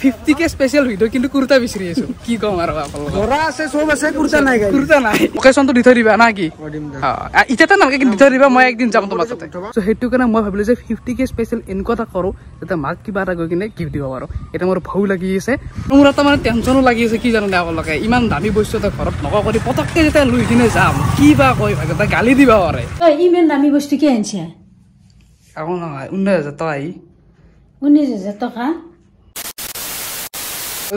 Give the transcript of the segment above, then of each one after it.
50k special video কিন্তু কুৰ্তা বিচাৰি আছো কি কম আৰু আপোনালোকক ঘৰা আছে সব আছে কুৰ্তা নাই কুৰ্তা নাই লোকেশনটো দি থৈ দিবা না কি ইটাতে নালাগে কিন্তু দি থৈ দিবা মই একদিন যাম তোমাৰ তাতে সো হেতু কাৰণে মই ভাবিলো যে 50k স্পেশাল এনেকুৱা এটা কৰো যাতে মাক কিবা এটা গৈ কিনে গিফ্ট দিব পাৰো এটা মোৰ ভয় লাগি আছে মোৰ এটা মানে টেনচনো লাগি আছে কি জানো আপোনালোকে ইমান দামী বস্তু এটা ঘৰত নক কৰি পটককে যেতিয়া লৈ কিনে যাম কি বা কয় ভাগটা গালি দিবা পাৰে ইমান দামী বস্তু কি আনছে আকৌ নহয় 19000 টকা 19000 টকা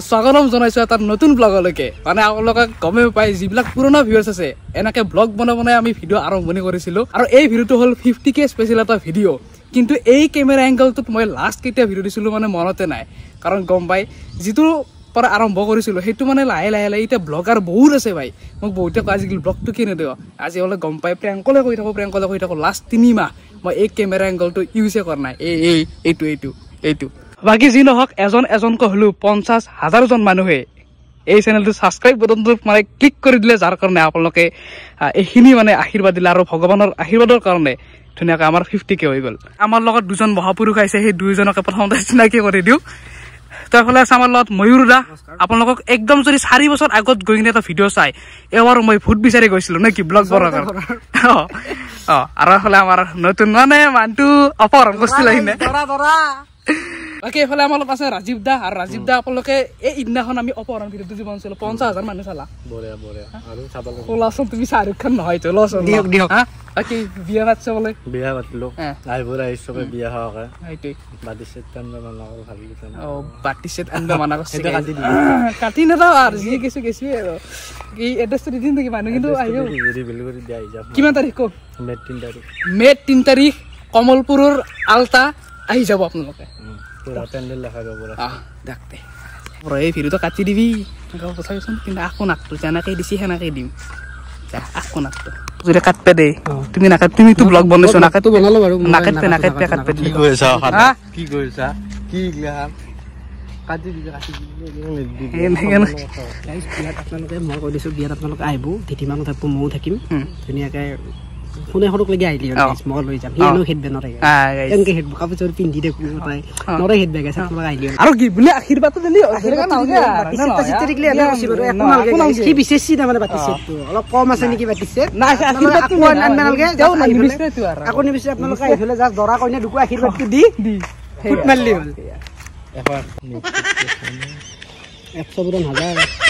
স্বাগতম জনাইছো এটা নতুন ব্লগলৈকে মানে আপোনালোকে গমে পাই যিবিলাক পুৰণা ভিউয়াৰ্স আছে এনেকে ব্লগ বনাই আমি ভিডিও আৰম্ভণি কৰিছিলো আৰু এই ভিডিওটো হল 50k স্পেশাল এটা ভিডিও কিন্তু এই ক্যামেৰা এংগলটোত মই লাষ্ট কেতিয়া ভিডিও দিছিলো মানে মনতে নাই কাৰণ গম পাই যিটো পৰা আৰম্ভ কৰিছিলো হেতু মানে লাহে লাহে এতিয়া ব্লগাৰ বহুত আছে ভাই মোক বহুতে আজিকালি ব্লগটো কিনে দিও আজি হলে গম পাই প্ৰেংকলে কৈ থাকো লাষ্ট 3 মাহ মই এই ক্যামেৰা এংগলটো ইউজে কৰা নাই এইটো বাকি যি নহক এজন কহলু 50,000 জন মানুহে এই চেনেলটো সাবস্ক্রাইব বটনটো মানে ক্লিক কৰি দিলে যাৰ কাৰণে আপোনালোকে এখিনি মানে আশীৰ্বাদ দিলে আৰু ভগৱানৰ আশীৰ্বাদৰ কাৰণে ধুনিয়াকৈ আমাৰ 50k হৈ গল আমাৰ লগত দুজন মহাপুৰুষ আছে সেই দুইজনকে প্ৰথমতে চিনাকি কৰি দিও তাৰফালে আছে আমাৰ লগত ময়ূৰ দা আপোনালোকক একদম যদি 4 বছৰ আগত গৈ কিনে এটা ভিডিও চাই এবাৰ মই ভূত বিচাৰি গৈছিলো নে কি ব্লগ বনাৰ আৰু হলে আমাৰ নতুন মানে মানটো অপহৰণ কৰিছিল আহিনে বাকি এফালে আমাৰ লগত আছে ৰাজীৱ দা আৰু ৰাজীৱ দা আপোনালোকে এই ইদিনাখন আমি অপহৰণ ভিডিওটো যে বনাইছিলো 50,000 মানুহ চালা বঢ়িয়া আৰু চাবলৈ কোলাছন তুমি শাহৰুখ খান নহয় তো লছন দিয়ক বাকি বিয়া পাতছে বলে বিয়া পাতলো আইবৰ আইছবে বিয়া হওকে এইটো বাটিছেট আনবা মানা ভাবিলো বাটিছেট আনবা মানা কৈছে কাটি না আৰু যি কিছু আৰু কি এড্ৰেছ দি দিন কি মানুহ কিন্তু আহিও ৰিভিল কৰি দিয়া আই যাব কিমান তাৰিখ কো মে 3 তাৰিখ কমলপুৰৰ আলতা আহি যাব আপোনালোকে পুৰা পেন্ডেল দেখা যাব দেখতে পুৰা এই ভিডিওটো কাটি দিবি গাও পছাইছন কিন্তু আকো নাকটো জানাকে দিছি হেনাকে দিম যা আকো নাকটো যদি কাটপে দে তুমি নাকাট তুমি তো ব্লগ বনাইছো নাকাটো বনালো বাৰু নাকাটপে কাটপে কি কৈছা কি কৈছা কি গলা কাটি দিবি গাইস বিয়াত আপোনালোকে মই কৈ দিছো বিয়াত আপোনালোকে আহিব তিতিমান থাকব মও থাকিম ধুনিয়াকে ফোনে হৰক লাগি আহিলি স্মল লৈ যাম হিনো হেড বেনৰ এনকে হেড কাপোৰ পিন্ধি দে কোটাই নৰে হেড বেগ আছে আপোনালোক আহিলি আৰু কি বুলে আশীৰ্বাদটো দিলি আশীৰ্বাদ নালগে চিত্ৰিকলি এটা আছিল একো নালগে কি বিশেষি না মানে পাতিছে অলপ কম আছে নেকি পাতিছে না আশীৰ্বাদটো নালগে যাও নিবিছৰে তো আৰু আকৌ নিবিছৰে আপোনালোক আহিলে যা দৰা কইনা দুকু আশীৰ্বাদটো দি ফুট মাৰলি হল এবাৰ 100,000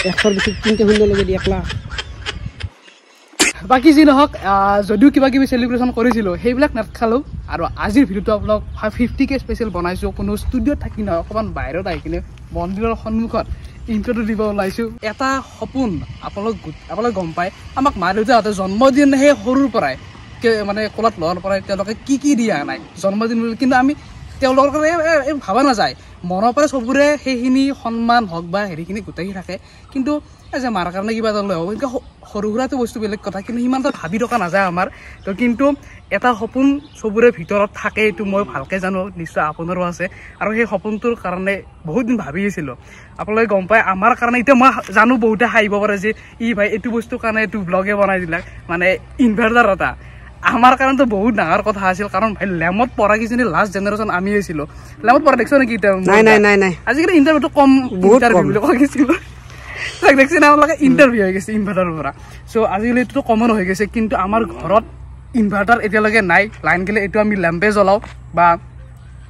100 বেছি কিনতে হইল লগে দি 1 লাখ বাকি যি নহক যদিও কিবা কিবি সেলিব্রেশন কৰিছিলো সেইবিলাক নাখালো আৰু আজিৰ ভিডিওটো আপোনাক 50k স্পেশাল বনাইছো কোনো ষ্টুডিওত থাকি নহয় অকমান বাহিৰত আহি কিনে মন্দিৰৰ সন্মুখত ইন্ট্ৰোটো দিব ওলাইছো এটা সপোন আপোনালোক গম পায় আমাক মা দেউতাহঁতে জন্মদিন সেই সৰুৰ পৰাই মানে কোলাত লোৱাৰ পৰাই তেওঁলোকে কি দিয়া নাই জন্মদিন কিন্তু আমি তেওঁলোকৰ কাৰণে ভাবা নাযায় মনৰ পৰা সবৰে সেইখিনি সন্মান হক বা হেৰিখিনি গোটাই থাকে কিন্তু যে মাৰ কাৰণে কিবা এটা লৈ হ'ব কিন্তু সৰু সুৰাটো বস্তু বেলেগ কথা কিন্তু সিমান এটা ভাবি থকা নাযায় আমাৰ তো কিন্তু এটা সপোন সবৰে ভিতৰত থাকে এইটো মই ভালকে জানো নিশ্চয় আপোনাৰো আছে আৰু সেই সপোনটোৰ কাৰণে বহুত দিন ভাবি আছিলো আপোনালোকে গম পায় আমাৰ কাৰণে এতিয়া মই জানো বহুতে হাঁহিব পাৰে যে ই ভাই এইটো বস্তুৰ কাৰণে এইটো ব্লগে বনাই দিলাক মানে ইনভাৰ্টাৰ এটা আমাৰ কাৰণেতো বহুত ডাঙৰ কথা আছিল কাৰণ ভাই লেমত পঢ়া কিজনী লাষ্ট জেনেৰেশ্যন আমি আছিলো লেমত পঢ়া দেখছো নেকি নাই আজিকালি ইণ্টাৰভিউটো কম ইণ্টাৰভিউ বুলি কৈছিলো দেখছি না আপোনালোকে ইণ্টাৰভিউ হৈ গৈছে ইনভাৰ্টাৰৰ পৰা চ' আজিকালি এইটো কমন হৈ গৈছে কিন্তু আমাৰ ঘৰত ইনভাৰ্টাৰ এতিয়ালৈকে নাই লাইন গেলে এইটো আমি লেম্পে জ্বলাওঁ বা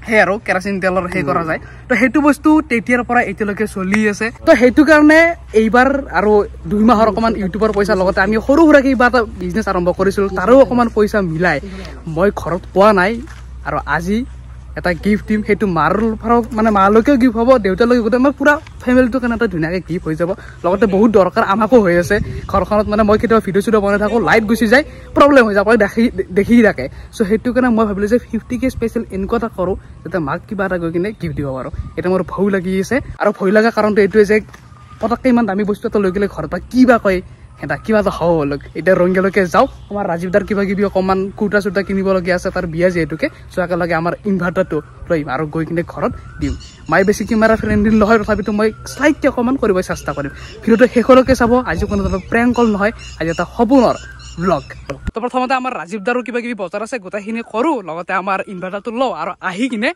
সেই আৰু কেৰাচিন তেলৰ সেই কৰা যায় তো সেইটো বস্তু তেতিয়াৰ পৰা এতিয়ালৈকে চলি আছে তো সেইটো কাৰণে এইবাৰ আৰু 2 মাহৰ অকমান ইউটিউবৰ পইচা লগতে আমি সৰু সুৰাকে কিবা এটা বিজনেছ আৰম্ভ কৰিছিলো তাৰো অকমান পইচা মিলাই মই ঘৰত পোৱা নাই আৰু আজি এটা গিফট দিম সেইটো মাৰ মানে মালৈকেও গিফট হ'ব দেউতালৈকে গোটেই আমাৰ পুৰা ফেমিলিটোৰ কাৰণে এটা ধুনীয়াকৈ গিফট হৈ যাব লগতে বহুত দৰকাৰ আমাকো হৈ আছে ঘৰখনত মানে মই কেতিয়াবা ভিডিঅ' বনাই থাকোঁ লাইট গুচি যায় প্ৰব্লেম হৈ যাব দেখি থাকে চ' সেইটো কাৰণে মই ভাবিলোঁ যে 50k স্পেচিয়েল এনেকুৱা এটা কৰোঁ যাতে মাক কিবা এটা গৈ কিনে গিফট দিব পাৰোঁ এটা মোৰ ভয় লাগি আছে আৰু ভয় লগা কাৰণটো এইটোৱে যে পটককৈ ইমান দামী বস্তু এটা লৈ গ'লে ঘৰৰ পৰা কিবা কয় এটা কিবা এটা হ'ব এতিয়া ৰংগেলৈকে যাওঁ আমাৰ ৰাজীৱদাৰ কিবা কিবি অকণমান কুৰ্তা চুৰ্তা কিনিবলগীয়া আছে তাৰ বিয়া যিহেতুকে চ' একেলগে আমাৰ ইনভাৰ্টাৰটো লৈ আৰু গৈ কিনে ঘৰত দিম মই বেছি কেমেৰা ফ্ৰেণ্ডলি নহয় তথাপিতো মই শ্লাইটলি অকণমান কৰিব চেষ্টা কৰিম ভিডিঅ'টো শেষলৈকে চাব আজি কোনো ধৰণৰ প্ৰেংক কল নহয় আজি এটা সপোনৰ ব্লগ তো প্ৰথমতে আমাৰ ৰাজীৱ দাৰো কিবা কিবি বজাৰ আছে গোটেইখিনি কৰো লগতে আমাৰ ইনভাৰ্টাৰটো লওঁ আৰু আহি কিনে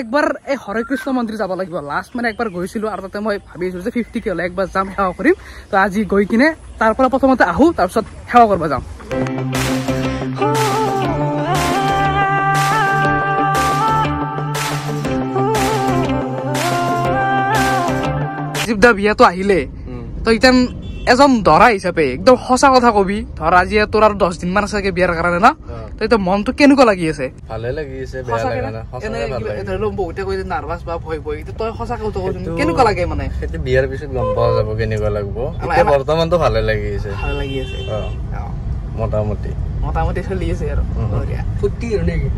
একবাৰ এই হৰে কৃষ্ণ মন্দিৰ যাব লাগিব লাষ্ট মানে একবাৰ গৈছিলো আৰু তাতে মই ভাবি আছো যে 50K হলে একবাৰ যাম সেৱা কৰিম তো আজি গৈ কিনে তাৰ পৰা প্ৰথমতে আহো তাৰপিছত সেৱা কৰিব যাম ৰাজীৱ দা বিয়াটো আহিলে তো এতিয়া এজন দৰা হিচাপে একদম সঁচা কথা কবি ধৰ আজি তোৰ আৰু 10 দিন মান আছে বিয়াৰ কাৰণে না তো এতিয়া মনটো কেনেকুৱা লাগি আছে ভালে লাগি আছে বেয়া লাগা না সঁচাকে ভাল লাগে ধৰিলো বহুতে কৈ নাৰ্ভাছ বা ভয় ভয় তই সঁচাকে কথা কৈছ কেনেকুৱা লাগে মানে সেইটো বিয়াৰ পিছত গম পোৱা যাব কেনেকুৱা লাগিব এতিয়া বৰ্তমানটো ভালে লাগি আছে মোটামুটি চলি আছে আৰু ফুটি নেকি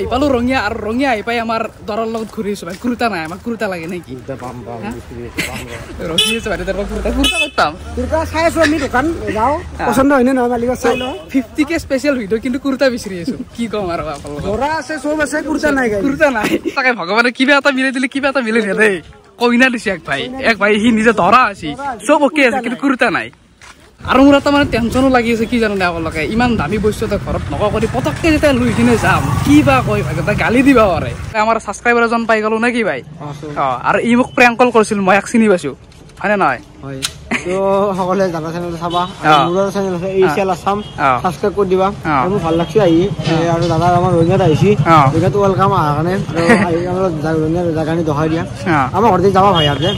এইফালো ৰঙিয়া আৰু ৰঙিয়া আহি পাই আমাৰ দৰাৰ লগত ঘূৰি আছো ভাই কুৰ্তা নাই আমাক কুৰ্তা লাগে নেকি ৰখি আছো ভাই তাৰ কুৰ্তা পাম কুৰ্তা চাই আছো আমি দোকান যাও পছন্দ হয়নে নহয় মালিক চাই লও 50K স্পেশাল ভিডিও কিন্তু কুৰ্তা বিচাৰি আছো কি কম আৰু দৰা আছে সব আছে কুৰ্তা নাই তাকে ভগৱানে কিবা এটা মিলাই দিলে কিবা এটা মিলাই দিয়ে দেই কইনা দিছে এক ভাই সি নিজে দৰা আছে সব অকে আছে কিন্তু কুৰ্তা নাই আৰু মোৰ এটা মানে টেনচনো লাগি আছে কি জানো আপোনালোকে ইমান দামী বস্তু এটা ঘৰত নকওঁ কৰি পটককে যেতিয়া লৈ কিনে যাম কি বা কয় ভাই এটা গালি দিবা পাৰে আমাৰ ছাবস্ক্ৰাইবাৰ এজন পাই গলো নে কি ভাই আৰু ই মোক প্ৰেংক কল কৰিছিল মই এক চিনি পাইছো হয়নে নহয় হয় তো সকলে জানা চেনেল চাবা মোৰ চেনেল আছে এচিয়াল আসাম সাবস্ক্ৰাইব কৰি দিবা মোৰ ভাল লাগছে আহি আৰু দাদা আমাৰ ৰঙিয়াত আহিছি ৰঙিয়াত ওয়েলকাম আহানে আৰু আমাৰ ৰঙিয়াত জাগানি দেখাই দিয়া আমাৰ ঘৰতে যাবা ভাই আজি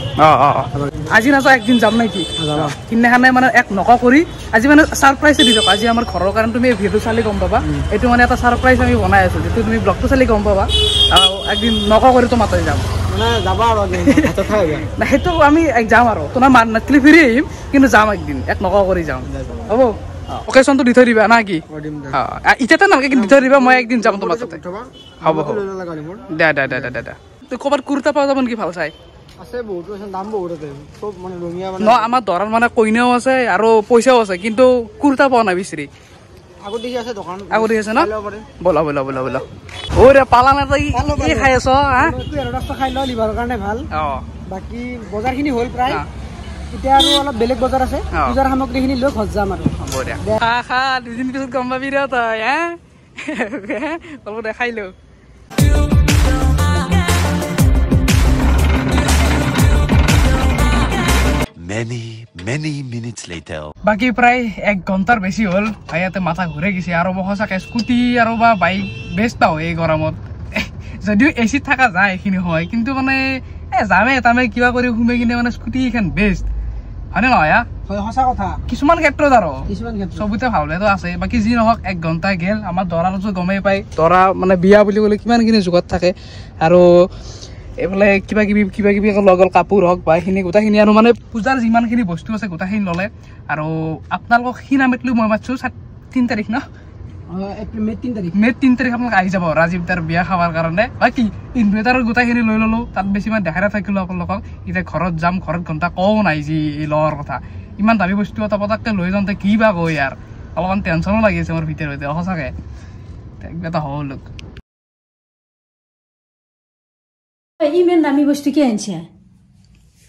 আজি নাযাওঁ একদিন যাম নেকি সিদিনাখনে মানে এক নক কৰি আজি মানে ছাৰপ্ৰাইজ দি থাকো আজি আমাৰ ঘৰৰ কাৰণে তুমি ভিডিঅ'টো চালি গম পাবা এইটো মানে এটা ছাৰপ্ৰাইজ আমি বনাই আছো যিটো তুমি ব্লগটো চালি গম পাবা আৰু একদিন নক কৰি তো মাতাই যাম মানে যাবা আৰু না সেইটো আমি যাম আৰু তোমাৰ মান নাতলি ফিৰি আহিম কিন্তু যাম একদিন এক নক কৰি যাম হ'ব অকেশ্যনটো দি থৈ দিবা না কি এতিয়াতে নালাগে কিন্তু দি থৈ দিবা মই একদিন যাম তোমাৰ তাতে হ'ব দে ক'ৰবাত কুৰ্তা পোৱা যাব নেকি ভাল চাই আছে বহুত আছে দাম বহুত আছে সব মানে ৰঙিয়া মানে ন আমাৰ দৰাৰ মানে কইনাও আছে আৰু পইচাও আছে কিন্তু কুৰ্তা পোৱা নাই বিচাৰি আগত দেখি আছে দোকান আগত দেখি আছে ন বলা ও ৰে পালা না তই কি খাই আছ হা ৰাস্তা খাই ল লিভাৰৰ কাৰণে ভাল বাকি বজাৰখিনি হ'ল প্ৰায় এতিয়া আৰু অলপ বেলেগ বজাৰ আছে পূজাৰ সামগ্ৰীখিনি লৈ ঘৰ যাম আৰু খা দুদিন পিছত গম পাবি ৰে তই হা অলপ দেখাই লো Many minutes later. বাকি প্ৰায় 1 ঘণ্টাৰ বেছি হ'ল ইয়াতে মাথা ঘূৰে গৈছে আৰু মই সঁচাকে স্কুটি আৰু বা বাইক বেষ্ট পাওঁ এই গৰমত যদিও এচিত থকা যায় এইখিনি হয় কিন্তু মানে যামে তামে কিবা কৰি ঘুমে কিনে মানে স্কুটি এইখন বেষ্ট হয়নে নহয় হয় সঁচা কথা কিছুমান ক্ষেত্ৰত আৰু চবতে ভাল বেয়াটো আছে বাকী যি নহওক 1 ঘণ্টা গেল আমাৰ দৰাৰতো গমেই পায় দৰা মানে বিয়া বুলি ক'লে কিমানখিনি যুগত থাকে আৰু এইফালে কিবা কিবি লগল কাপোৰ হওক বা এইখিনি গোটেইখিনি আৰু মানে পূজাৰ যিমানখিনি বস্তু আছে গোটেইখিনি ল'লে আৰু আপোনালোকক সি নামত লৈ মই মাতিছোঁ 3 তাৰিখ ন মে 3 তাৰিখ আপোনালোক আহি যাব ৰাজীৱ দাৰ বিয়া খাবৰ কাৰণে বাকী ইনভাৰ্টাৰৰ গোটেইখিনি লৈ ল'লোঁ তাত বেছি ইমান দেখাই নাথাকিলোঁ আপোনালোকক এতিয়া ঘৰত যাম ঘৰত ঘণ্টা কওঁ নাই যি লোৱাৰ কথা ইমান দামী বস্তু এটা পটককৈ লৈ যাওঁতে কি বা কয় ইয়াৰ অলপমান টেনশ্যনো লাগি আছে মোৰ ভিতৰতে সঁচাকৈ এটা হ'ব লোক ইমান দামী বস্তু কি আনিছে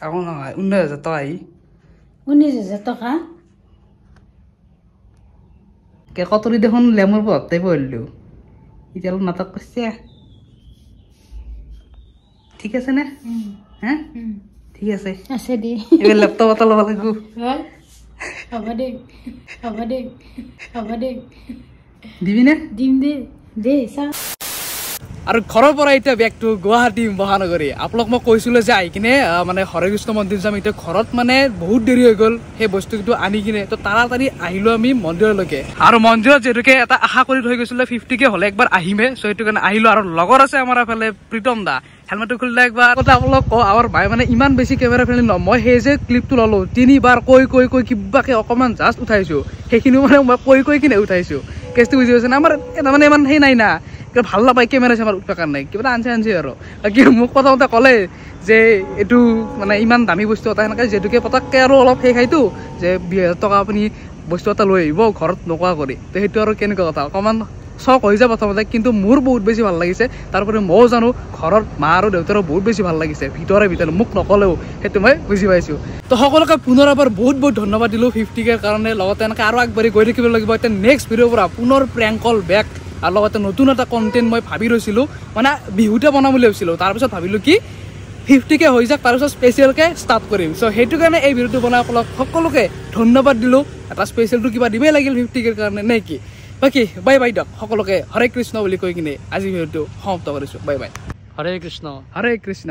আকৌ নহয় 19,000 টকা 19,000 টকা কেকতৰি দেখোন লেমৰ পথতে পৰিলোঁ এতিয়া অলপ নাটক কৰিছে ঠিক আছে নে হা ঠিক আছে আছে দে এইবাৰ লেপটপ এটা ল'ব লাগিব হ'ব দে দিবি নে দিম দে চা আৰু ঘৰৰ পৰা এতিয়া বেগটো গুৱাহাটী মহানগৰী আপোনাক মই কৈছিলোঁ যে আহি কিনে মানে হৰে কৃষ্ণ মন্দিৰ যাম এতিয়া ঘৰত মানে বহুত দেৰি হৈ গ'ল সেই বস্তুটো আনি কিনে তো তাড়াতাড়ি আহিলোঁ আমি মন্দিৰলৈকে আৰু মন্দিৰত যিহেতুকে এটা আশা কৰি থৈ গৈছিলে 50K হ'লে একবাৰ আহিমে চ' সেইটো কাৰণে আহিলোঁ আৰু লগৰ আছে আমাৰ এফালে প্ৰীতম দা হেলমেটটো খুলিলে একবাৰ কথা আপোনালোক কওঁ আমাৰ ভাই মানে ইমান বেছি কেমেৰা ফ্ৰেণ্ডলি নহয় মই সেই যে ক্লিপটো ল'লোঁ 3 বাৰ কৈ কিবাকে অকণমান জাষ্ট উঠাইছোঁ সেইখিনিও মানে মই কৈ কিনে উঠাইছোঁ কেছটো বুজি পাইছে না আমাৰ এটা মানে ইমান সেই নাই না কিবা ভাল নাপায় কেমেৰা চেমেৰা উঠাৰ কাৰণে কিবা আনছে আৰু বাকী মোক প্ৰথমতে ক'লে যে এইটো মানে ইমান দামী বস্তু এটা সেনেকৈ যিহেতুকে পটককৈ আৰু অলপ সেই খাইতো যে 20,000 টকা আপুনি বস্তু এটা লৈ আহিব ঘৰত নোকোৱা কৰি তো সেইটো আৰু কেনেকুৱা কথা অকণমান চক হৈ যায় প্ৰথমতে, কিন্তু মোৰ বহুত বেছি ভাল লাগিছে। তাৰোপৰি ময়ো জানো ঘৰৰ মা আৰু দেউতাৰো বহুত বেছি ভাল লাগিছে, ভিতৰে মোক নক'লেও সেইটো মই বুজি পাইছোঁ। তো সকলোকে পুনৰ এবাৰ বহুত ধন্যবাদ দিলোঁ 50K কাৰণে। লগতে এনেকৈ আৰু আগবাঢ়ি গৈ থাকিব লাগিব। এতিয়া নেক্সট ভিডিঅ'ৰ পৰা পুনৰ প্ৰেংক কল বেক আৰু লগতে নতুন এটা কণ্টেণ্ট মই ভাবি ৰৈছিলোঁ, মানে বিহুতে বনাম বুলি ভাবিছিলোঁ। তাৰপিছত ভাবিলোঁ কি 50K হৈ যাওক, তাৰপিছত স্পেচিয়েলকৈ ষ্টাৰ্ট কৰিম। চ' সেইটো কাৰণে এই ভিডিঅ'টো বনাই সকলোকে ধন্যবাদ দিলোঁ। এটা স্পেচিয়েলটো কিবা দিবই লাগিল 50Kৰ কাৰণে নে কি? বাকী বাই বাই দিয়ক সকলোকে, হৰে কৃষ্ণ বুলি কৈ কিনে আজি ভিডিঅ'টো সমাপ্ত কৰিছোঁ। Bye bye. হৰে কৃষ্ণ। হৰে কৃষ্ণ।